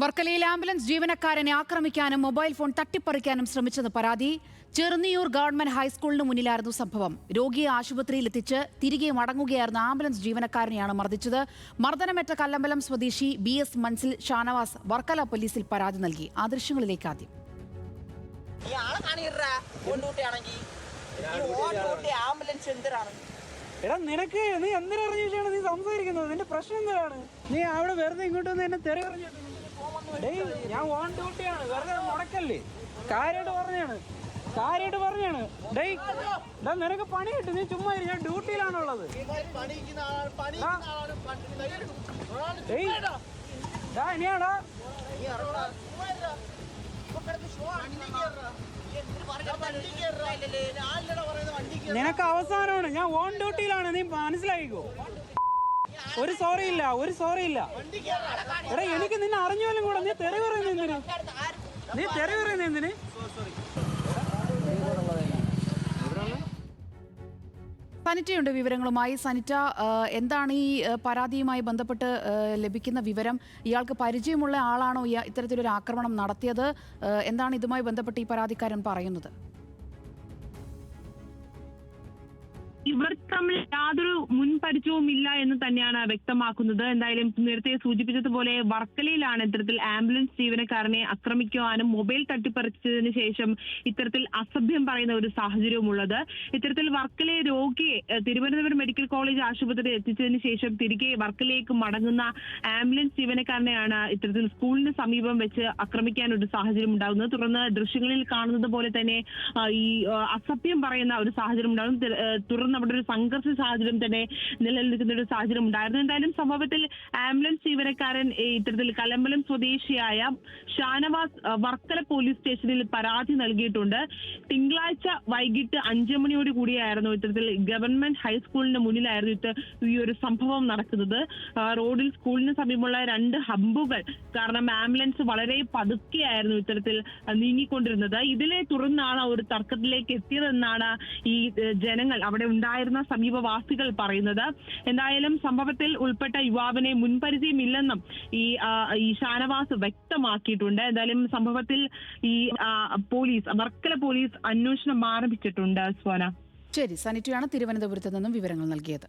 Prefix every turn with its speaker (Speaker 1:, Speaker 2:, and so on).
Speaker 1: വർക്കലയിൽ ആംബുലൻസ് ജീവനക്കാരനെ ആക്രമിക്കാനും mobile phone തട്ടിപ്പറിക്കാനും ശ്രമിച്ചെന്ന് പരാതി. ചെറുന്നിയൂർ ഗവൺമെന്റ് ഹൈസ്കൂളിന് മുന്നിലായിരുന്നു സംഭവം. രോഗിയെ ആശുപത്രിയിലെത്തിച്ച് തിരികെ മടങ്ങുകയായിരുന്ന ആംബുലൻസ് ജീവനക്കാരനെയാണ് മർദ്ദിച്ചത്. മർദ്ദനമേറ്റ കല്ലമ്പലം സ്വദേശി BS മൻസിൽ ഷാനവാസ് വർക്കല പോലീസിൽ പരാതി നൽകി. ആ ദൃശ്യങ്ങളിലേക്ക് ആദ്യം.
Speaker 2: എടാ നിനക്ക് നീ എന്തിനറിഞ്ഞാണ് നീ സംസാരിക്കുന്നത്? നിന്റെ പ്രശ്നം എന്താണ്? നീ അവിടെ വെറുതെ ഇങ്ങോട്ട് വന്ന് എന്നെ തെറി പറഞ്ഞു. ഞാൻ ഓൺ ഡ്യൂട്ടിയാണ്, വെറുതെ മുടക്കല്ലേ. കാര്യമായിട്ട് പറഞ്ഞാണ്. നിനക്ക് പണി കിട്ടും, നീ ചുമ്മാ ഞാൻ ഡ്യൂട്ടിയിലാണുള്ളത്. ഇനിയാടാ നിനക്ക് അവസാനമാണ്, ഞാൻ ഓൺ ഡ്യൂട്ടിയിലാണ്, നീ മനസ്സിലായിക്കോ. ഒരു സോറി ഇല്ല. എടാ എനിക്ക് നിന്നെ അറിഞ്ഞാലും കൂടെ നീ തെറി പറയുന്ന എന്തിന്?
Speaker 1: സനിറ്റയുണ്ട് വിവരങ്ങളുമായി. സനിറ്റ, എന്താണ് ഈ പരാതിയുമായി ബന്ധപ്പെട്ട് ലഭിക്കുന്ന വിവരം? ഇയാൾക്ക് പരിചയമുള്ള ആളാണോ ഇത്തരത്തിലൊരു ആക്രമണം നടത്തിയത്? എന്താണ് ഇതുമായി ബന്ധപ്പെട്ട് ഈ പരാതിക്കാരൻ പറയുന്നത്?
Speaker 3: ഇവർ തമ്മിൽ യാതൊരു മുൻപരിചയവും ഇല്ല എന്ന് തന്നെയാണ് വ്യക്തമാക്കുന്നത്. എന്തായാലും നേരത്തെ സൂചിപ്പിച്ചതുപോലെ വർക്കലയിലാണ് ഇത്തരത്തിൽ ആംബുലൻസ് ജീവനക്കാരനെ ആക്രമിക്കുവാനും മൊബൈൽ തട്ടിപ്പറിച്ചതിന് ശേഷം ഇത്തരത്തിൽ അസഭ്യം പറയുന്ന ഒരു സാഹചര്യവും ഉള്ളത്. ഇത്തരത്തിൽ വർക്കലയെ രോഗിയെ തിരുവനന്തപുരം മെഡിക്കൽ കോളേജ് ആശുപത്രിയിൽ എത്തിച്ചതിന് ശേഷം തിരികെ വർക്കലയിലേക്ക് മടങ്ങുന്ന ആംബുലൻസ് ജീവനക്കാരനെയാണ് ഇത്തരത്തിൽ സ്കൂളിന് സമീപം വെച്ച് ആക്രമിക്കാൻ ഒരു സാഹചര്യം ഉണ്ടാകുന്നത്. തുടർന്ന് ദൃശ്യങ്ങളിൽ കാണുന്നത് പോലെ തന്നെ ഈ അസഭ്യം പറയുന്ന ഒരു സാഹചര്യം ഉണ്ടാകും. തുടർന്ന് അവിടെ ഒരു സംഘർഷ സാഹചര്യം തന്നെ നിലനിൽക്കുന്ന ഒരു സാഹചര്യം ഉണ്ടായിരുന്നു. എന്തായാലും സംഭവത്തിൽ ആംബുലൻസ് ജീവനക്കാരൻ ഇത്തരത്തിൽ കല്ലമ്പലം സ്വദേശിയായ ഷാനവാസ് വർക്കല പോലീസ് സ്റ്റേഷനിൽ പരാതി നൽകിയിട്ടുണ്ട്. തിങ്കളാഴ്ച വൈകിട്ട് 5 മണിയോട് കൂടിയായിരുന്നു ഇത്തരത്തിൽ ഗവൺമെന്റ് ഹൈസ്കൂളിന് മുന്നിലായിരുന്നു ഈ ഒരു സംഭവം നടക്കുന്നത്. റോഡിൽ സ്കൂളിന് സമീപമുള്ള 2 ഹമ്പുകൾ കാരണം ആംബുലൻസ് വളരെ പതുക്കെയായിരുന്നു ഇത്തരത്തിൽ നീങ്ങിക്കൊണ്ടിരുന്നത്. ഇതിനെ തുടർന്നാണ് ഒരു തർക്കത്തിലേക്ക് എത്തിയതെന്നാണ് ഈ ജനങ്ങൾ അവിടെ ഉണ്ടായിരുന്ന സമീപവാസികൾ പറയുന്നത്. എന്തായാലും സംഭവത്തിൽ ഉൾപ്പെട്ട യുവാവിനെ മുൻപരിചയമില്ലെന്നും ഈ ഷാനവാസ് വ്യക്തമാക്കിയിട്ടുണ്ട്. എന്തായാലും സംഭവത്തിൽ ഈ വർക്കല പോലീസ് അന്വേഷണം ആരംഭിച്ചിട്ടുണ്ട്. സ്വാന.
Speaker 1: ശരി, സനിറ്റയാണ് തിരുവനന്തപുരത്ത് നിന്നും വിവരങ്ങൾ നൽകിയത്.